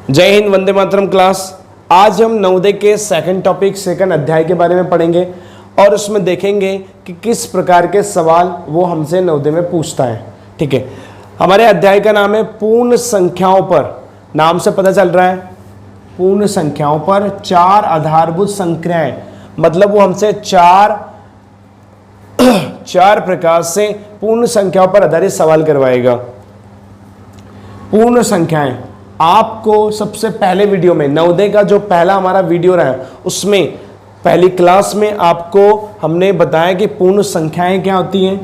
जय हिंद, वंदे मातरम क्लास। आज हम नवोदय के सेकंड अध्याय के बारे में पढ़ेंगे और उसमें देखेंगे कि किस प्रकार के सवाल वो हमसे नवोदय में पूछता है। ठीक है, हमारे अध्याय का नाम है पूर्ण संख्याओं पर। नाम से पता चल रहा है पूर्ण संख्याओं पर चार आधारभूत संख्याएं, मतलब वो हमसे चार प्रकार से पूर्ण संख्याओं पर आधारित सवाल करवाएगा। पूर्ण संख्याएं आपको सबसे पहले वीडियो में, नवोदय का जो पहला हमारा वीडियो रहा है उसमें पहली क्लास में आपको हमने बताया कि पूर्ण संख्याएं क्या होती हैं।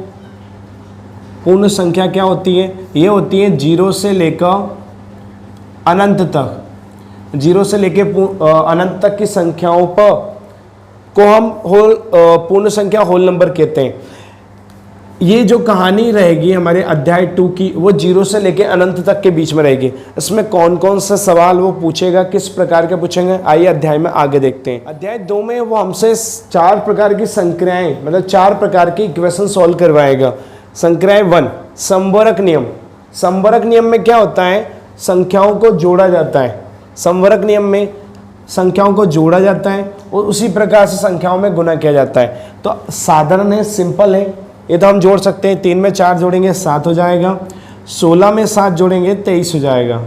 पूर्ण संख्या क्या होती है? ये होती है 0 से लेकर अनंत तक। 0 से लेकर अनंत तक की संख्याओं पर को हम पूर्ण संख्या होल नंबर कहते हैं। ये जो कहानी रहेगी हमारे अध्याय 2 की, वो 0 से लेकर अनंत तक के बीच में रहेगी। इसमें कौन कौन से सवाल वो पूछेगा, किस प्रकार के पूछेंगे, आइए अध्याय में आगे देखते हैं। अध्याय 2 में वो हमसे 4 प्रकार की संख्याएं, मतलब 4 प्रकार की इक्वेशन सॉल्व करवाएगा। संख्याएं 1, संवरक नियम। संवरक नियम में क्या होता है? संख्याओं को जोड़ा जाता है। संवरक नियम में संख्याओं को जोड़ा जाता है और उसी प्रकार से संख्याओं में गुणा किया जाता है। तो साधारण है, सिंपल है, ये तो हम जोड़ सकते हैं। 3 में 4 जोड़ेंगे 7 हो जाएगा, 16 में 7 जोड़ेंगे 23 हो जाएगा।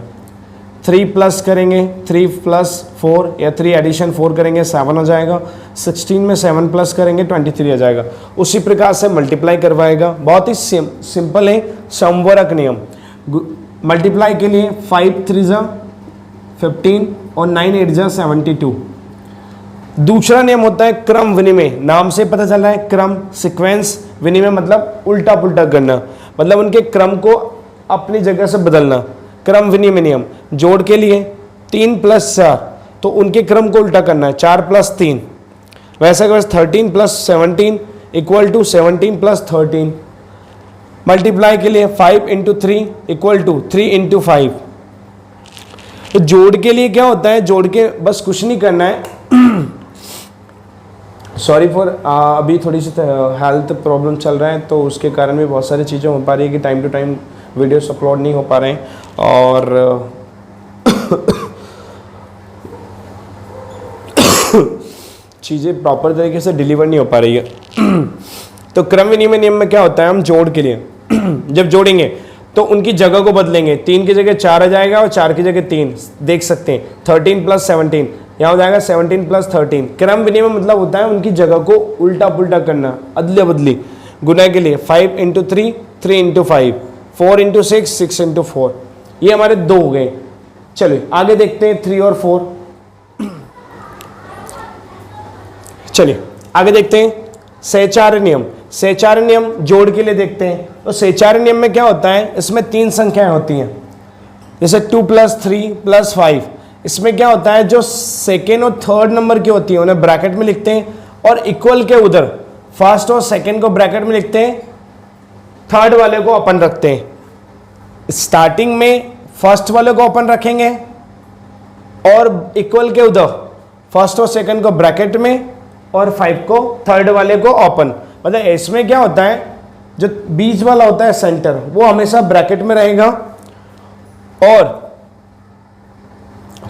3 प्लस करेंगे 3 प्लस 4 या 3 एडिशन 4 करेंगे 7 हो जाएगा। 16 में 7 प्लस करेंगे 23 हो जाएगा। उसी प्रकार से मल्टीप्लाई करवाएगा। बहुत ही सिंपल है संवरक नियम। मल्टीप्लाई के लिए 5 3 जा 15 और 9 8 जा 72। दूसरा नियम होता है क्रम विनिमय। नाम से पता चल रहा है क्रम, सीक्वेंस। विनिमय मतलब उल्टा पुल्टा करना, मतलब उनके क्रम को अपनी जगह से बदलना। क्रम विनिमय नियम। जोड़ के लिए 3 प्लस 4, तो उनके क्रम को उल्टा करना है। 4 प्लस 3, वैसे 13 plus 17 equal to 17 plus 13। Multiply के लिए 5 इंटू 3 इक्वल टू 3 इंटू 5। तो जोड़ के लिए क्या होता है? जोड़ के बस कुछ नहीं करना है। सॉरी फॉर अभी थोड़ी सी हेल्थ प्रॉब्लम चल रहा है, तो उसके कारण भी बहुत सारी चीज़ें हो पा रही है कि time to time videos upload नहीं हो पा रहे हैं और चीज़ें प्रॉपर तरीके से डिलीवर नहीं हो पा रही है। तो क्रम विनिमय नियम में क्या होता है? हम जोड़ के लिए जब जोड़ेंगे तो उनकी जगह को बदलेंगे। 3 की जगह 4 आ जाएगा और 4 की जगह 3। देख सकते हैं 13 प्लस 17, यहाँ हो जाएगा 17 प्लस 13। क्रम विनिमय मतलब होता है उनकी जगह को उल्टा पुल्टा करना, अदले बदली। गुना के लिए 5 इंटू 3 3 इंटू 5, 4 इंटू 6 6 इंटू 4। ये हमारे 2 हो गए। चलिए आगे देखते हैं 3 और 4। चलिए आगे देखते हैं सहचार्य नियम। सहचार्य नियम जोड़ के लिए देखते हैं। तो सहचार्य नियम में क्या होता है? इसमें 3 संख्याएं होती हैं, जैसे 2 प्लस 3 प्लस 5। इसमें क्या होता है? जो सेकेंड और थर्ड नंबर की होती है उन्हें ब्रैकेट में लिखते हैं और इक्वल के उधर फर्स्ट और सेकेंड को ब्रैकेट में लिखते हैं, थर्ड वाले को ओपन रखते हैं। स्टार्टिंग में फर्स्ट वाले को ओपन रखेंगे और इक्वल के उधर फर्स्ट और सेकेंड को ब्रैकेट में और 5 को थर्ड वाले को ओपन। मतलब इसमें क्या होता है? जो बीच वाला होता है सेंटर, वो हमेशा ब्रैकेट में रहेगा और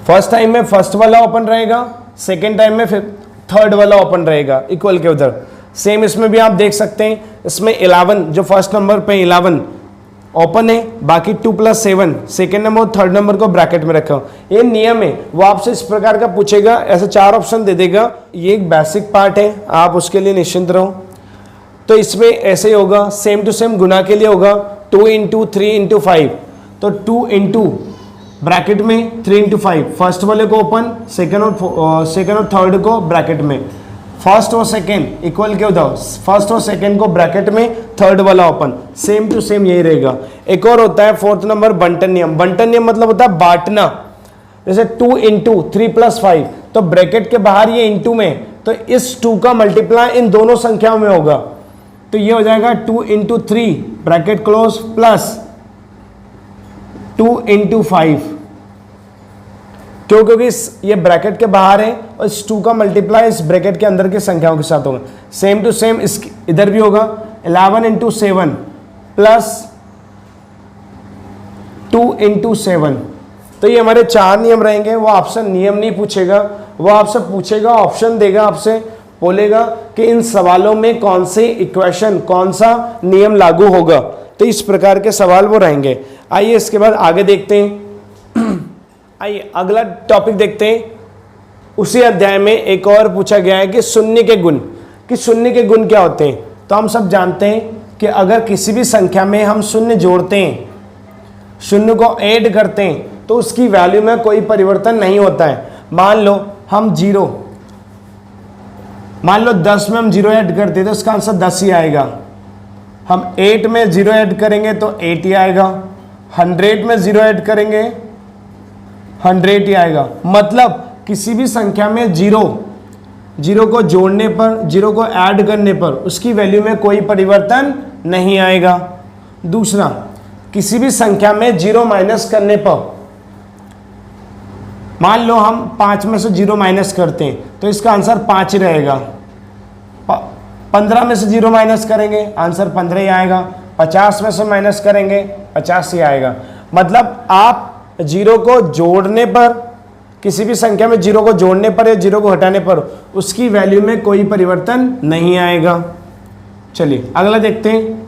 फर्स्ट टाइम में फर्स्ट वाला ओपन रहेगा, सेकेंड टाइम में फिर थर्ड वाला ओपन रहेगा इक्वल के उधर। सेम इसमें भी आप देख सकते हैं। इसमें 11 जो फर्स्ट नंबर पे 11 ओपन है, बाकी 2 प्लस 7 सेकेंड नंबर और थर्ड नंबर को ब्रैकेट में रखा। ये नियम है, वो आपसे इस प्रकार का पूछेगा, ऐसे 4 ऑप्शन दे देगा। ये एक बेसिक पार्ट है, आप उसके लिए निश्चिंत रहो। तो इसमें ऐसे ही होगा, सेम टू सेम। गुना के लिए होगा 2 इंटू 3 इंटू 5, तो 2 इंटू ब्रैकेट में 3 इंटू 5, फर्स्ट वाले को ओपन, सेकेंड और थर्ड को ब्रैकेट में, फर्स्ट और सेकेंड इक्वल के उधर फर्स्ट और सेकेंड को ब्रैकेट में, थर्ड वाला ओपन। सेम टू सेम यही रहेगा। एक और होता है 4th नंबर बंटन नियम। बंटन नियम मतलब होता है बांटना। जैसे 2 इंटू 3 प्लस 5, तो ब्रैकेट के बाहर ये इंटू में, तो इस 2 का मल्टीप्लाई इन दोनों संख्याओं में होगा। तो ये हो जाएगा 2 into 3 bracket close plus 2 into 5। क्योंकि ये ब्रैकेट के बाहर है और इस 2 का मल्टीप्लाई इस ब्रैकेट के अंदर की संख्याओं के साथ होगा। सेम टू सेम इधर भी होगा 11 इंटू 7 प्लस 2 इंटू 7। तो ये हमारे 4 नियम रहेंगे। वो आपसे नियम नहीं पूछेगा, वो आपसे पूछेगा, ऑप्शन देगा, आपसे बोलेगा कि इन सवालों में कौन से इक्वेशन, कौन सा नियम लागू होगा। तो इस प्रकार के सवाल वो रहेंगे। आइए इसके बाद आगे देखते हैं। आइए अगला टॉपिक देखते हैं। उसी अध्याय में एक और पूछा गया है कि शून्य के गुण, कि शून्य के गुण क्या होते हैं। तो हम सब जानते हैं कि अगर किसी भी संख्या में हम शून्य जोड़ते हैं, शून्य को ऐड करते हैं, तो उसकी वैल्यू में कोई परिवर्तन नहीं होता है। मान लो हम 10 में हम 0 ऐड करते हैं तो इसका आंसर 10 ही आएगा। हम 8 में 0 ऐड करेंगे तो 8 ही आएगा। 100 में 0 ऐड करेंगे 100 ही आएगा। मतलब किसी भी संख्या में 0 को जोड़ने पर, 0 को ऐड करने पर उसकी वैल्यू में कोई परिवर्तन नहीं आएगा। दूसरा, किसी भी संख्या में 0 माइनस करने पर, मान लो हम 5 में से 0 माइनस करते हैं तो इसका आंसर 5 ही रहेगा। 15 में से 0 माइनस करेंगे आंसर 15 ही आएगा। 50 में से माइनस करेंगे 50 ही आएगा। मतलब आप 0 को जोड़ने पर, किसी भी संख्या में 0 को जोड़ने पर या 0 को हटाने पर उसकी वैल्यू में कोई परिवर्तन नहीं आएगा। चलिए अगला देखते हैं।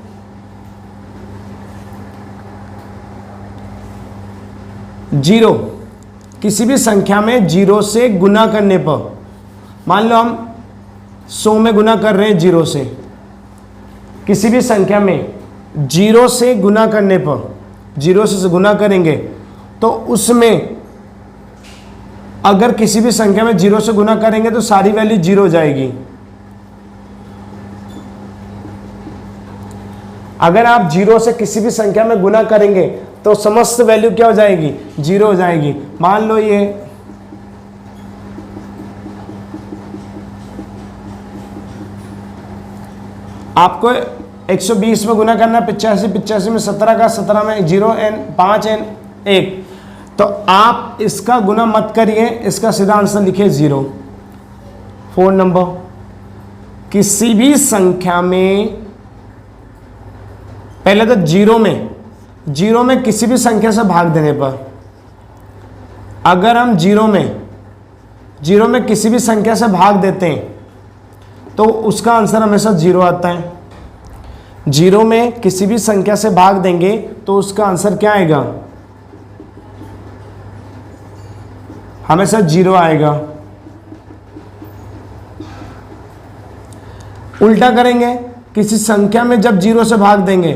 जीरो, किसी भी संख्या में 0 से गुना करने पर, मान लो हम 100 में गुना कर रहे हैं 0 से, किसी भी संख्या में 0 से गुना करने पर, 0 से गुना करेंगे तो उसमें अगर किसी भी संख्या में 0 से गुना करेंगे तो सारी वैल्यू 0 हो जाएगी। अगर आप 0 से किसी भी संख्या में गुना करेंगे तो समस्त वैल्यू क्या हो जाएगी? 0 हो जाएगी। मान लो ये आपको 120 में गुना करना, 85 में 17 का 17 में 0 n 5 n 1, तो आप इसका गुना मत करिए, इसका सीधा आंसर लिखिए 0। 4 नंबर, किसी भी संख्या में, पहले तो 0 में किसी भी संख्या से भाग देने पर, अगर हम 0 में किसी भी संख्या से भाग देते हैं तो उसका आंसर हमेशा 0 आता है। 0 में किसी भी संख्या से भाग देंगे तो उसका आंसर क्या आएगा? हमेशा 0 आएगा। उल्टा करेंगे, किसी संख्या में जब 0 से भाग देंगे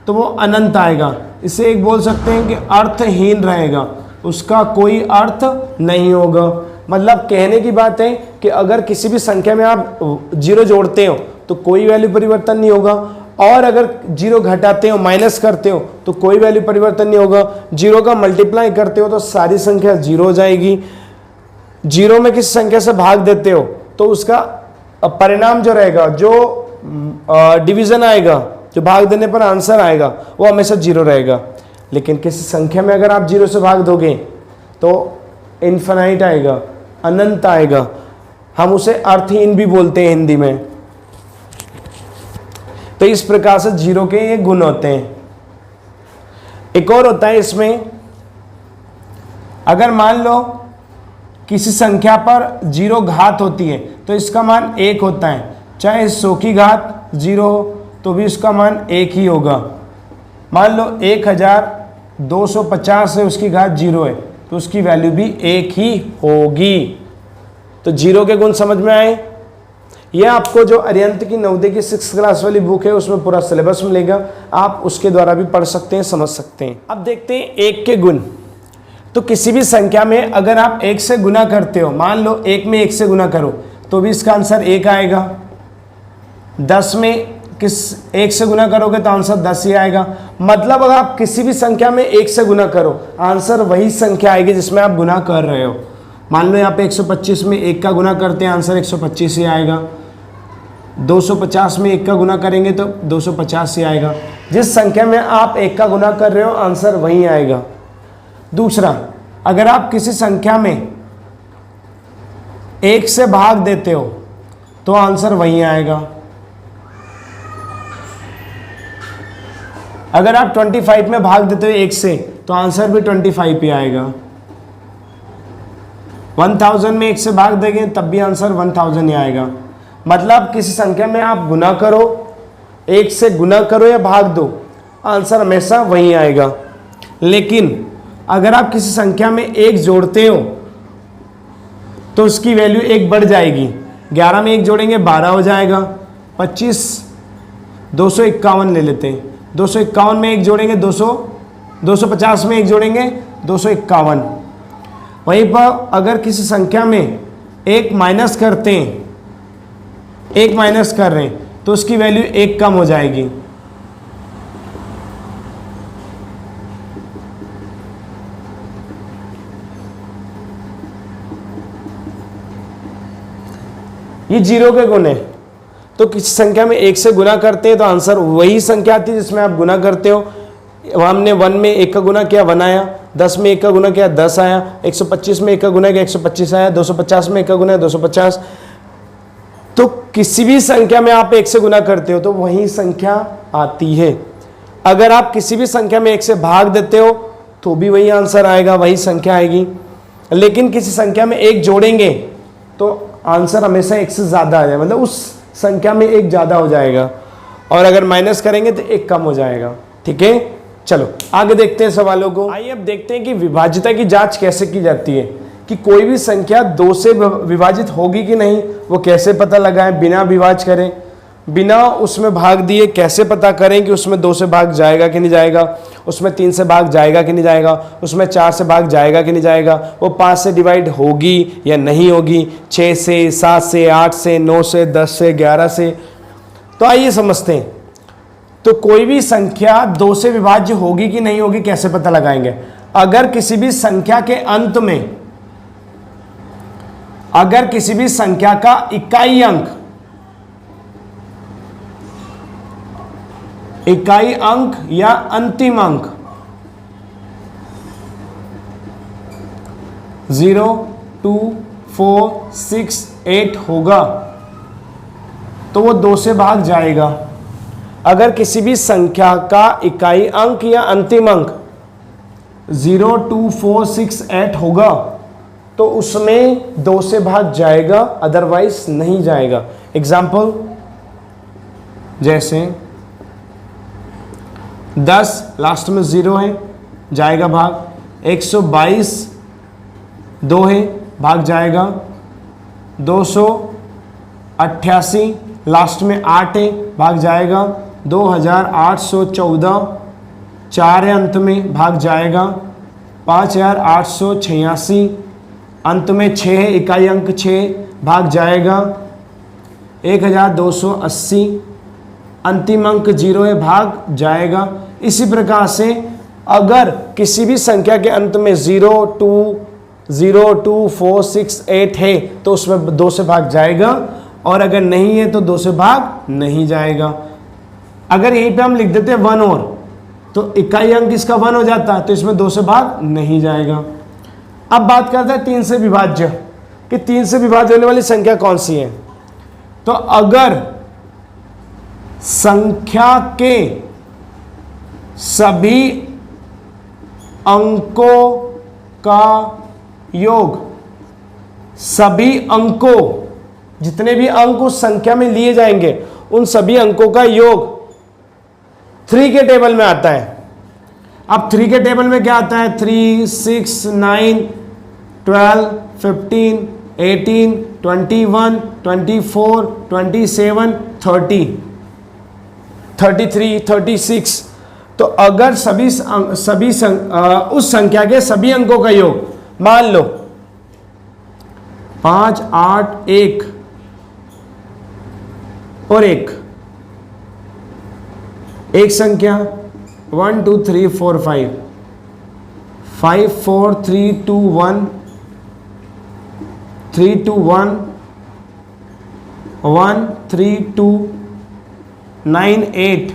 तो वो अनंत आएगा। इसे एक बोल सकते हैं कि अर्थहीन रहेगा, उसका कोई अर्थ नहीं होगा। मतलब कहने की बात है कि अगर किसी भी संख्या में आप 0 जोड़ते हो तो कोई वैल्यू परिवर्तन नहीं होगा, और अगर 0 घटाते हो, माइनस करते हो तो कोई वैल्यू परिवर्तन नहीं होगा। 0 का मल्टीप्लाई करते हो तो सारी संख्या 0 हो जाएगी। 0 में किसी संख्या से भाग देते हो तो उसका परिणाम जो रहेगा, जो डिवीजन आएगा, जो भाग देने पर आंसर आएगा, वो हमेशा 0 रहेगा। लेकिन किसी संख्या में अगर आप 0 से भाग दोगे तो इन्फिनाइट आएगा, अनंत आएगा। हम उसे अर्थहीन भी बोलते हैं हिंदी में। तो इस प्रकार से 0 के ये गुण होते हैं। एक और होता है इसमें, अगर मान लो किसी संख्या पर 0 घात होती है तो इसका मान 1 होता है। चाहे 100 की घात 0 हो तो भी इसका मान 1 ही होगा। मान लो 1250 है, उसकी घात 0 है तो उसकी वैल्यू भी 1 ही होगी। तो 0 के गुण समझ में आए। यह आपको जो अरिहंत की नवोदय की 6th क्लास वाली बुक है उसमें पूरा सिलेबस मिलेगा, आप उसके द्वारा भी पढ़ सकते हैं, समझ सकते हैं। अब देखते हैं 1 के गुण। तो किसी भी संख्या में अगर आप 1 से गुना करते हो, मान लो 1 में 1 से गुना करो तो भी इसका आंसर 1 आएगा। 10 में 1 से गुना करोगे तो आंसर 10 ही आएगा। मतलब अगर आप किसी भी संख्या में 1 से गुना करो, आंसर वही संख्या आएगी जिसमें आप गुना कर रहे हो। मान लो यहाँ पे 125 में 1 का गुना करते हैं, आंसर 125 ही आएगा। 250 में 1 का गुना करेंगे तो 250 ही आएगा। जिस संख्या में आप 1 का गुना कर रहे हो आंसर वही आएगा। दूसरा, अगर आप किसी संख्या में 1 से भाग देते हो तो आंसर वही आएगा। अगर आप 25 में भाग देते हो 1 से तो आंसर भी 25 ही आएगा। 1000 में 1 से भाग देंगे तब भी आंसर 1000 ही आएगा। मतलब किसी संख्या में आप गुना करो, 1 से गुना करो या भाग दो, आंसर हमेशा वही आएगा। लेकिन अगर आप किसी संख्या में 1 जोड़ते हो तो उसकी वैल्यू 1 बढ़ जाएगी। 11 में 1 जोड़ेंगे 12 हो जाएगा। 25, 251 ले लेते हैं, 251 में 1 जोड़ेंगे 200, 250 में 1 जोड़ेंगे 251। वहीं पर अगर किसी संख्या में 1 माइनस करते हैं, 1 माइनस कर रहे हैं तो उसकी वैल्यू 1 कम हो जाएगी। ये 0 के गुण है, तो किसी संख्या में 1 से गुना करते हैं तो आंसर वही संख्या आती है जिसमें आप गुना करते हो। हमने 1 में 1 का गुना किया 1 आया, 10 में 1 का गुना किया 10 आया, 125 में 1 का गुना किया 125 आया, 250 में 1 का गुना 250। तो किसी भी संख्या में आप 1 से गुना करते हो तो वही संख्या आती है। अगर आप किसी भी संख्या में 1 से भाग देते हो तो भी वही आंसर आएगा, वही संख्या आएगी। लेकिन किसी संख्या में 1 जोड़ेंगे तो आंसर हमेशा 1 से ज़्यादा आ जाएगा, मतलब उस संख्या में 1 ज़्यादा हो जाएगा, और अगर माइनस करेंगे तो 1 कम हो जाएगा। ठीक है, चलो आगे देखते हैं सवालों को। आइए अब देखते हैं कि विभाज्यता की जांच कैसे की जाती है, कि कोई भी संख्या 2 से विभाजित होगी कि नहीं वो कैसे पता लगाएं बिना विभाज्य करें, बिना उसमें भाग दिए कैसे पता करें कि उसमें 2 से भाग जाएगा कि नहीं जाएगा, उसमें 3 से भाग जाएगा कि नहीं जाएगा, उसमें 4 से भाग जाएगा कि नहीं जाएगा, वो 5 से डिवाइड होगी या नहीं होगी, 6 से, 7 से, 8 से, 9 से, 10 से, 11 से। तो आइए समझते हैं। तो कोई भी संख्या 2 से विभाज्य होगी कि नहीं होगी कैसे पता लगाएंगे। अगर किसी भी संख्या के अंत में, अगर किसी भी संख्या का इकाई अंक, इकाई अंक या अंतिम अंक 0, 2, 4, 6, 8 होगा तो वो 2 से भाग जाएगा। अगर किसी भी संख्या का इकाई अंक या अंतिम अंक 0, 2, 4, 6, 8 होगा तो उसमें 2 से भाग जाएगा, अदरवाइज नहीं जाएगा। एग्जाम्पल जैसे 10 लास्ट में 0 है, जाएगा भाग। 122 2 है, भाग जाएगा। 288 लास्ट में 8 है, भाग जाएगा। 2814 4 है अंत में, भाग जाएगा। 5886 अंत में 6 है, इकाई अंक 6, भाग जाएगा। 1280 अंतिम अंक 0 है, भाग जाएगा। इसी प्रकार से अगर किसी भी संख्या के अंत में 0, 2, 4, 6, 8 है तो उसमें 2 से भाग जाएगा, और अगर नहीं है तो 2 से भाग नहीं जाएगा। अगर यहीं पे हम लिख देते हैं 1 और, तो इकाई अंक इसका 1 हो जाता है, तो इसमें 2 से भाग नहीं जाएगा। अब बात करते हैं 3 से विभाज्य, कि 3 से विभाज्य होने वाली संख्या कौन सी है। तो अगर संख्या के सभी अंकों का योग, सभी अंकों, जितने भी अंक उस संख्या में लिए जाएंगे उन सभी अंकों का योग 3 के टेबल में आता है। अब 3 के टेबल में क्या आता है? 3, 6, 9, 12, 15, 18, 21, 24, 27, 30, 33, 36। तो अगर उस संख्या के सभी अंकों का योग, मान लो 5, 8, 1 और 1, एक संख्या 1, 2, 3, 4, 5, 5, 4, 3, 2, 1, 3, 2, 1, 1, 3, 2, 9, 8,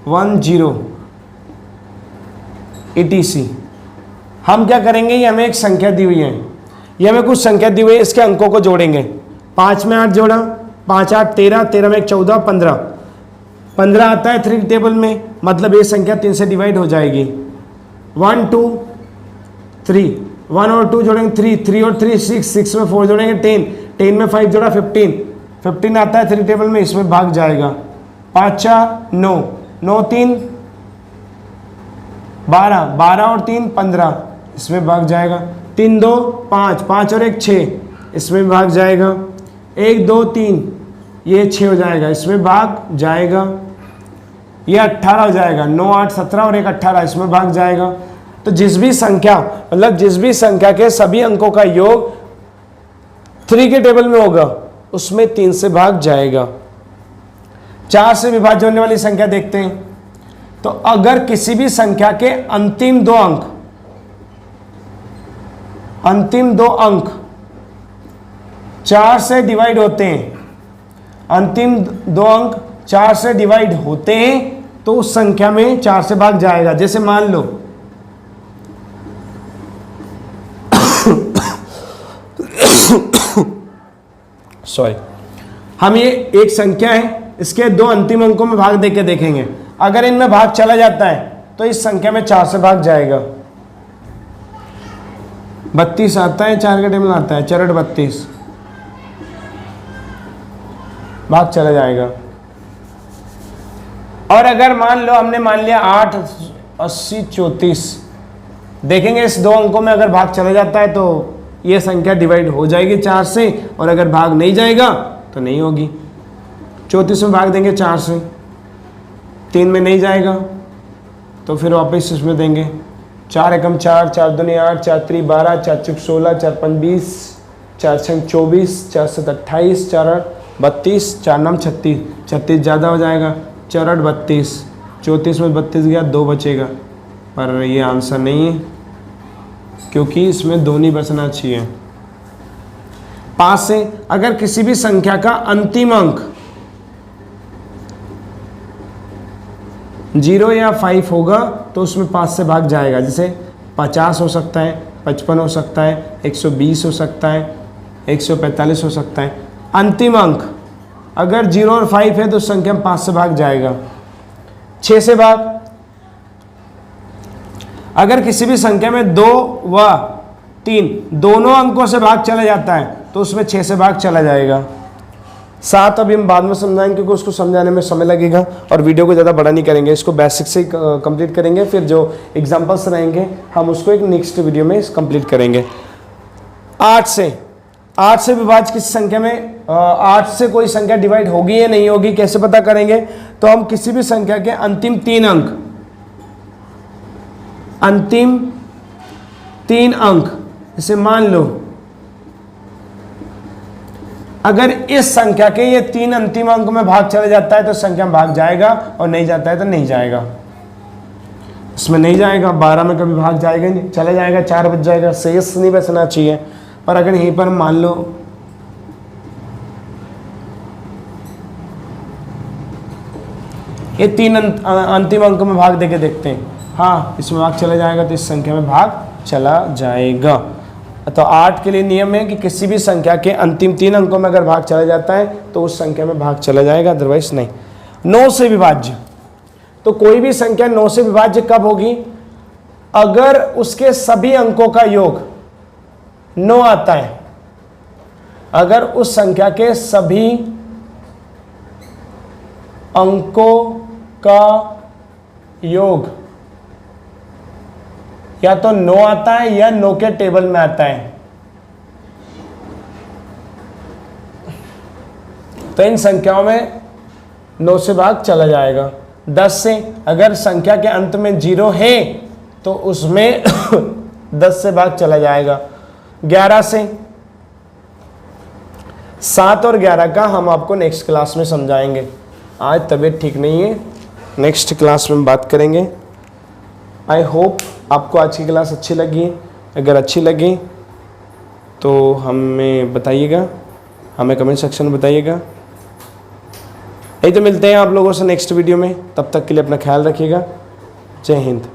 1, 0 etc। हम क्या करेंगे, ये हमें एक संख्या दी हुई है, ये हमें कुछ संख्या दी हुई है, इसके अंकों को जोड़ेंगे। 5 में 8 जोड़ा, 5, 8, 13, 13 में 1, 14, 15, 15 आता है 3 टेबल में, मतलब ये संख्या 3 से डिवाइड हो जाएगी। 1, 2, 3 1 और 2 जोड़ेंगे 3, 3 और 3 6, 6 में 4 जोड़ेंगे 10, 10 में 5 जोड़ा 15, 15 आता है 3 टेबल में, इसमें भाग जाएगा। 5 9, 9 3 12, 12 और 3 15, इसमें भाग जाएगा। 3 2 5, 5 और 1 6, इसमें भाग जाएगा। 1 2 3, ये 6 हो जाएगा, इसमें भाग जाएगा। ये 18 हो जाएगा। 9 8 17 और 1 18, इसमें भाग जाएगा। तो जिस भी संख्या, मतलब जिस भी संख्या के सभी अंकों का योग 3 के टेबल में होगा उसमें 3 से भाग जाएगा। 4 से विभाज्य होने वाली संख्या देखते हैं। तो अगर किसी भी संख्या के अंतिम दो अंक 4 से डिवाइड होते हैं, अंतिम दो अंक 4 से डिवाइड होते हैं, तो उस संख्या में 4 से भाग जाएगा। जैसे मान लो सॉरी, हम ये एक संख्या है, इसके 2 अंतिम अंकों में भाग देके देखेंगे। अगर इनमें भाग चला जाता है तो इस संख्या में 4 से भाग जाएगा। 32 आता है, 4 का टेबल आता है, 4 32, भाग चला जाएगा। और अगर मान लो हमने मान लिया 8 80 34, देखेंगे इस 2 अंकों में अगर भाग चला जाता है तो ये संख्या डिवाइड हो जाएगी 4 से, और अगर भाग नहीं जाएगा तो नहीं होगी। 34 में भाग देंगे 4 से, 3 में नहीं जाएगा तो फिर वापस इसमें देंगे। 4 एकम 4, 4 दूनी 8, 4 3 12, 4 चौक 16, 4 5 20, 4 6 24, 4 7 28, 4 8 32, 4 9 36, 36 ज़्यादा हो जाएगा। 4 8 32, 34 में 32 गया, 2 बचेगा, पर ये आंसर नहीं है क्योंकि इसमें 2 नहीं बचना चाहिए। 5 से अगर किसी भी संख्या का अंतिम अंक 0 या 5 होगा तो उसमें 5 से भाग जाएगा। जैसे 50 हो सकता है, 55 हो सकता है, 120 हो सकता है, 145 हो सकता है। अंतिम अंक अगर 0 और 5 है तो उस संख्या में 5 से भाग जाएगा। 6 से भाग, अगर किसी भी संख्या में 2 व 3 दोनों अंकों से भाग चला जाता है तो उसमें 6 से भाग चला जाएगा। 7 अभी हम बाद में समझाएंगे क्योंकि उसको समझाने में समय लगेगा और वीडियो को ज़्यादा बड़ा नहीं करेंगे, इसको बेसिक से कंप्लीट करेंगे, फिर जो एग्जांपल्स रहेंगे हम उसको एक नेक्स्ट वीडियो में कंप्लीट करेंगे। 8 से विभाज्य किसी संख्या में 8 से कोई संख्या डिवाइड होगी या नहीं होगी कैसे पता करेंगे? तो हम किसी भी संख्या के अंतिम 3 अंक जैसे मान लो अगर इस संख्या के ये 3 अंतिम अंक में भाग चला जाता है तो संख्या में भाग जाएगा, और नहीं जाता है तो नहीं जाएगा। इसमें नहीं जाएगा, 12 में कभी भाग जाएगा नहीं, चला जाएगा, 4 बच जाएगा, शेष नहीं बचना चाहिए। पर अगर यहीं पर मान लो ये 3 अंतिम अंक में भाग देके देखते हैं, हाँ इसमें भाग चला जाएगा तो इस संख्या में भाग चला जाएगा। तो 8 के लिए नियम है कि किसी भी संख्या के अंतिम 3 अंकों में अगर भाग चला जाता है तो उस संख्या में भाग चला जाएगा, अदरवाइज नहीं। 9 से विभाज्य, तो कोई भी संख्या 9 से विभाज्य कब होगी? अगर उसके सभी अंकों का योग 9 आता है। अगर उस संख्या के सभी अंकों का योग या तो 9 आता है या 9 के टेबल में आता है, तो इन संख्याओं में 9 से भाग चला जाएगा। 10 से अगर संख्या के अंत में 0 है तो उसमें 10 से भाग चला जाएगा। 11 से, 7 और 11 का हम आपको नेक्स्ट क्लास में समझाएंगे। आज तबीयत ठीक नहीं है, नेक्स्ट क्लास में बात करेंगे। आई होप आपको आज की क्लास अच्छी लगी। अगर अच्छी लगी तो हमें बताइएगा, हमें कमेंट सेक्शन में बताइएगा। यही तो मिलते हैं आप लोगों से नेक्स्ट वीडियो में, तब तक के लिए अपना ख्याल रखिएगा। जय हिंद।